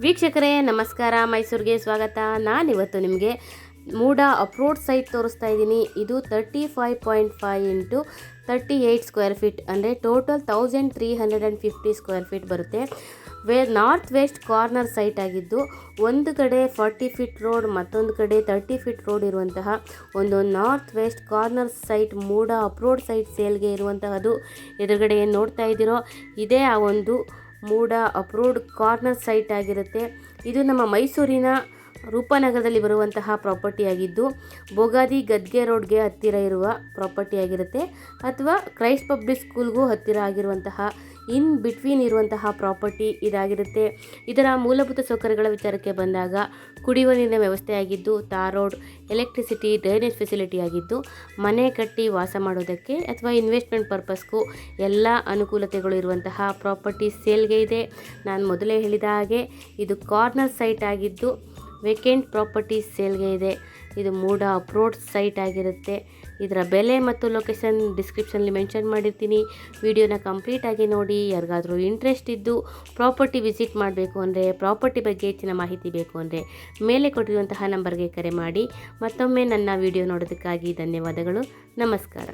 ವೀಕ್ಷಕರೇ ನಮಸ್ಕಾರ, ಮೈಸೂರಿಗೆ ಸ್ವಾಗತ. ನಾನಿವತ್ತು ನಿಮಗೆ ಮೂಡ ಅಪ್ರೋಡ್ ಸೈಟ್ ತೋರಿಸ್ತಾ ಇದ್ದೀನಿ. ಇದು 35.5 ಇಂಟು 38 ಸ್ಕ್ವೇರ್ ಫೀಟ್, ಅಂದರೆ ಟೋಟಲ್ 1350 ಸ್ಕ್ವೇರ್ ಫೀಟ್ ಬರುತ್ತೆ. ನಾರ್ತ್ ವೆಸ್ಟ್ ಕಾರ್ನರ್ ಸೈಟ್ ಆಗಿದ್ದು, ಒಂದು ಕಡೆ 40 ಫೀಟ್ ರೋಡ್, ಮತ್ತೊಂದು ಕಡೆ 30 ಫೀಟ್ ರೋಡ್ ಇರುವಂತಹ ಒಂದು ನಾರ್ತ್ ವೆಸ್ಟ್ ಕಾರ್ನರ್ ಸೈಟ್ ಮೂಡ ಅಪ್ರೋಡ್ ಸೈಟ್ ಸೇಲ್ಗೆ ಇರುವಂತಹದ್ದು. ಎದುರುಗಡೆ ಏನು ನೋಡ್ತಾ ಇದ್ದೀರೋ ಇದೇ ಆ ಒಂದು ಮೂಡ ಅಪ್ರೋಡ್ ಕಾರ್ನರ್ ಸೈಟ್ ಆಗಿರುತ್ತೆ. ಇದು ನಮ್ಮ ಮೈಸೂರಿನ ರೂಪನಗರದಲ್ಲಿ ಬರುವಂತಹ ಪ್ರಾಪರ್ಟಿ ಆಗಿದ್ದು, ಬೋಗಾದಿ ಗದ್ಗೆ ರೋಡ್ಗೆ ಹತ್ತಿರ ಇರುವ ಪ್ರಾಪರ್ಟಿ ಆಗಿರುತ್ತೆ, ಅಥವಾ ಕ್ರೈಸ್ಟ್ ಪಬ್ಲಿಕ್ ಸ್ಕೂಲ್ಗೂ ಹತ್ತಿರ ಆಗಿರುವಂತಹ ಇನ್ ಬಿಟ್ವೀನ್ ಇರುವಂತಹ ಪ್ರಾಪರ್ಟಿ ಇದಾಗಿರುತ್ತೆ. ಇದರ ಮೂಲಭೂತ ಸೌಕರ್ಯಗಳ ವಿಚಾರಕ್ಕೆ ಬಂದಾಗ ಕುಡಿಯುವ ನೀರಿನ ವ್ಯವಸ್ಥೆ ಆಗಿದ್ದು, tar road, electricity, drainage facility ಆಗಿದ್ದು, ಮನೆ ಕಟ್ಟಿ ವಾಸ ಮಾಡೋದಕ್ಕೆ ಅಥವಾ ಇನ್ವೆಸ್ಟ್ಮೆಂಟ್ ಪರ್ಪಸ್ಗೂ ಎಲ್ಲ ಅನುಕೂಲತೆಗಳು ಇರುವಂತಹ ಪ್ರಾಪರ್ಟಿ ಸೇಲ್ಗೆ ಇದೆ. ನಾನು ಮೊದಲೇ ಹೇಳಿದ ಹಾಗೆ ಇದು ಕಾರ್ನರ್ ಸೈಟ್ ಆಗಿದ್ದು ವೇಕೆಂಟ್ ಪ್ರಾಪರ್ಟಿ ಸೇಲ್ಗೆ ಇದೆ. ಇದು ಮೂಡ ಅಪ್ರೋಡ್ ಸೈಟ್ ಆಗಿರುತ್ತೆ. ಇದರ ಬೆಲೆ ಮತ್ತು ಲೊಕೇಶನ್ ಡಿಸ್ಕ್ರಿಪ್ಷನಲ್ಲಿ ಮೆನ್ಷನ್ ಮಾಡಿರ್ತೀನಿ. ವಿಡಿಯೋನ ಕಂಪ್ಲೀಟಾಗಿ ನೋಡಿ. ಯಾರಿಗಾದರೂ ಇಂಟ್ರೆಸ್ಟ್ ಇದ್ದು ಪ್ರಾಪರ್ಟಿ ವಿಸಿಟ್ ಮಾಡಬೇಕು ಅಂದರೆ, ಪ್ರಾಪರ್ಟಿ ಬಗ್ಗೆ ಹೆಚ್ಚಿನ ಮಾಹಿತಿ ಬೇಕು ಅಂದರೆ ಮೇಲೆ ಕೊಟ್ಟಿರುವಂತಹ ನಂಬರ್ಗೆ ಕರೆ ಮಾಡಿ. ಮತ್ತೊಮ್ಮೆ ನನ್ನ ವಿಡಿಯೋ ನೋಡೋದಕ್ಕಾಗಿ ಧನ್ಯವಾದಗಳು. ನಮಸ್ಕಾರ.